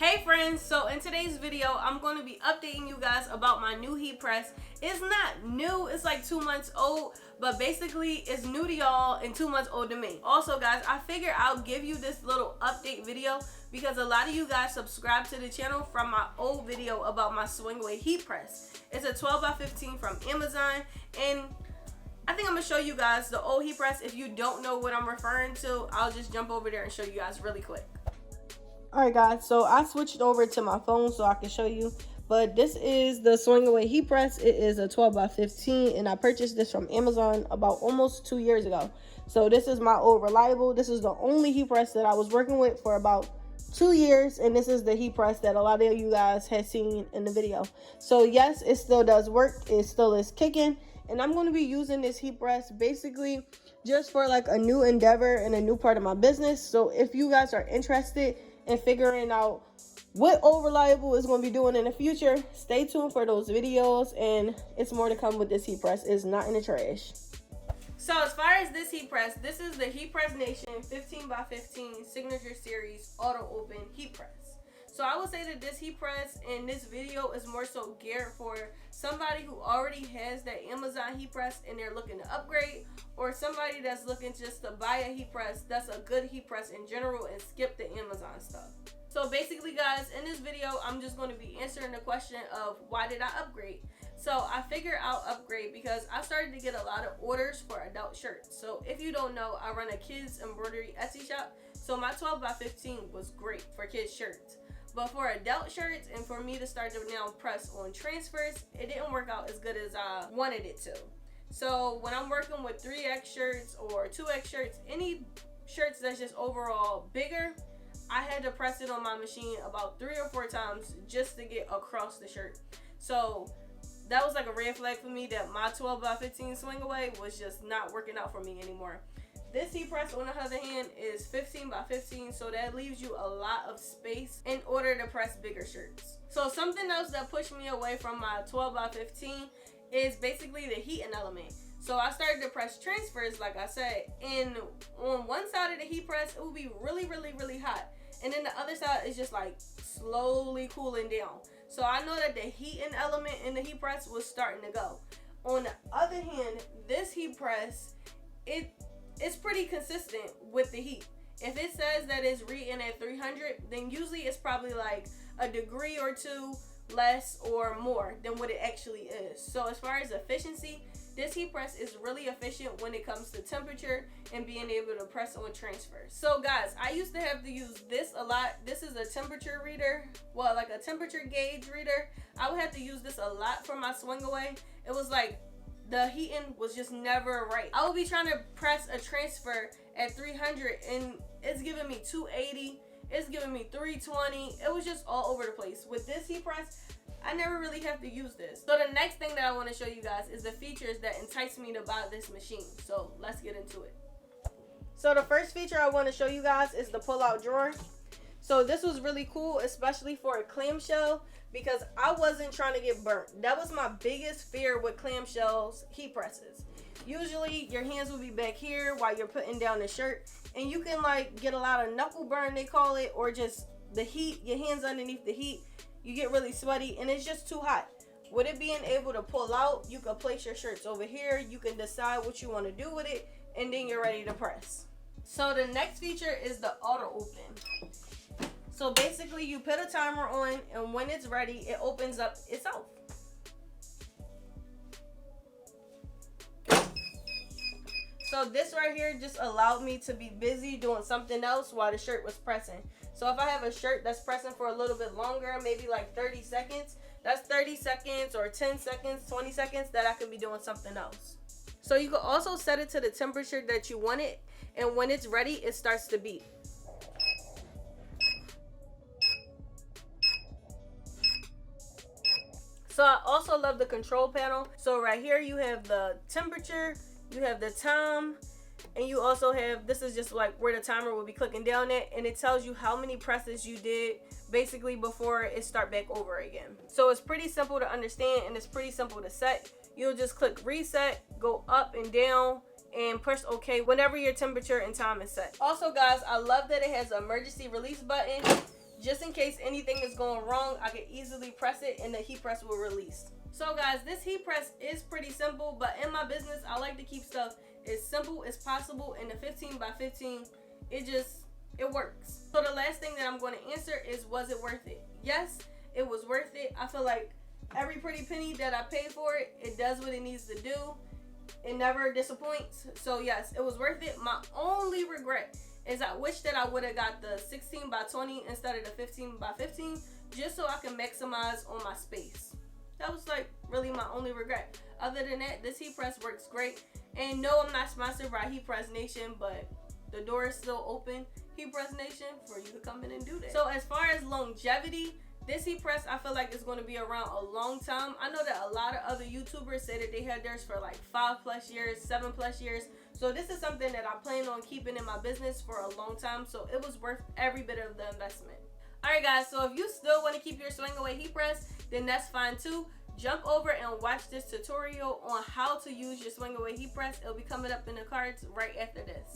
Hey friends, so in today's video I'm going to be updating you guys about my new heat press. It's not new, it's like 2 months old, but basically it's new to y'all and 2 months old to me. Also guys, I figured I'll give you this little update video because a lot of you guys subscribe to the channel from my old video about my swing away heat press. It's a 12x15 from Amazon, and I think I'm going to show you guys the old heat press. If you don't know what I'm referring to, I'll just jump over there and show you guys really quick. Alright guys, so I switched over to my phone so I can show you, but this is the swing away heat press. It is a 12x15 and I purchased this from Amazon about almost 2 years ago. So this is my old reliable. This is the only heat press that I was working with for about 2 years, and this is the heat press that a lot of you guys had seen in the video. So yes, it still does work. It still is kicking, and I'm going to be using this heat press basically just for like a new endeavor and a new part of my business. So if you guys are interested and figuring out what old reliable is going to be doing in the future, stay tuned for those videos, and it's more to come with this heat press. It's not in the trash. So as far as this heat press, this is the Heat Press Nation 15x15 Signature Series Auto Open Heat Press. So I would say that this heat press in this video is more so geared for somebody who already has that Amazon heat press and they're looking to upgrade, or somebody that's looking just to buy a heat press that's a good heat press in general and skip the Amazon stuff. So basically guys, in this video I'm just going to be answering the question of why did I upgrade. So I figured I'll upgrade because I started to get a lot of orders for adult shirts. So if you don't know, I run a kids embroidery Etsy shop, so my 12x15 was great for kids shirts. But for adult shirts and for me to start to now press on transfers, it didn't work out as good as I wanted it to. So when I'm working with 3X shirts or 2X shirts, any shirts that's just overall bigger, I had to press it on my machine about 3 or 4 times just to get across the shirt. So that was like a red flag for me that my 12x15 swing away was just not working out for me anymore. This heat press, on the other hand, is 15x15, so that leaves you a lot of space in order to press bigger shirts. So something else that pushed me away from my 12x15 is basically the heating element. So I started to press transfers, like I said, and on one side of the heat press, it would be really hot. And then the other side is just like slowly cooling down. So I know that the heating element in the heat press was starting to go. On the other hand, this heat press, it's pretty consistent with the heat. If it says that it's reading at 300, then usually it's probably like a degree or two less or more than what it actually is. So as far as efficiency, this heat press is really efficient when it comes to temperature and being able to press on transfers. So guys, I used to have to use this a lot. This is a temperature reader, well, like a temperature gauge reader. I would have to use this a lot for my swing away. It was like the heating was just never right. I would be trying to press a transfer at 300 and it's giving me 280, it's giving me 320. It was just all over the place. With this heat press, I never really have to use this. So the next thing that I want to show you guys is the features that entice me to buy this machine. So let's get into it. So the first feature I want to show you guys is the pull-out drawer. So this was really cool, especially for a clamshell, because I wasn't trying to get burnt. That was my biggest fear with clamshells heat presses. Usually your hands will be back here while you're putting down the shirt, and you can like get a lot of knuckle burn, they call it, or just the heat, your hands underneath the heat. You get really sweaty and it's just too hot. With it being able to pull out, you can place your shirts over here, you can decide what you want to do with it, and then you're ready to press. So the next feature is the auto open. So basically you put a timer on, and when it's ready, it opens up itself. So this right here just allowed me to be busy doing something else while the shirt was pressing. So if I have a shirt that's pressing for a little bit longer, maybe like 30 seconds, that's 30 seconds or 10 seconds, 20 seconds that I could be doing something else. So you can also set it to the temperature that you want it, and when it's ready, it starts to beep. So I also love the control panel. So right here you have the temperature, you have the time, and you also have, this is just like where the timer will be clicking down at, and it tells you how many presses you did basically before it start back over again. So it's pretty simple to understand and it's pretty simple to set. You'll just click reset, go up and down, and push OK whenever your temperature and time is set. Also guys, I love that it has an emergency release button. just in case anything is going wrong, I can easily press it and the heat press will release. So guys, this heat press is pretty simple, but in my business, I like to keep stuff as simple as possible, and the 15 by 15, it works. So the last thing that I'm going to answer is, was it worth it? Yes, it was worth it. I feel like every pretty penny that I paid for it, it does what it needs to do. It never disappoints. So yes, it was worth it. My only regret is I wish that I would have got the 16 by 20 instead of the 15 by 15, just so I can maximize on my space. That was like really my only regret. Other than that, this heat press works great. And no, I'm not sponsored by Heat Press Nation, but the door is still open, Heat Press Nation, for you to come in and do that. So as far as longevity, this heat press, I feel like it's going to be around a long time. I know that a lot of other YouTubers say that they had theirs for like 5+ years, 7+ years. So this is something that I plan on keeping in my business for a long time. So it was worth every bit of the investment. Alright guys, so if you still want to keep your swing away heat press, then that's fine too. Jump over and watch this tutorial on how to use your swing away heat press. It'll be coming up in the cards right after this.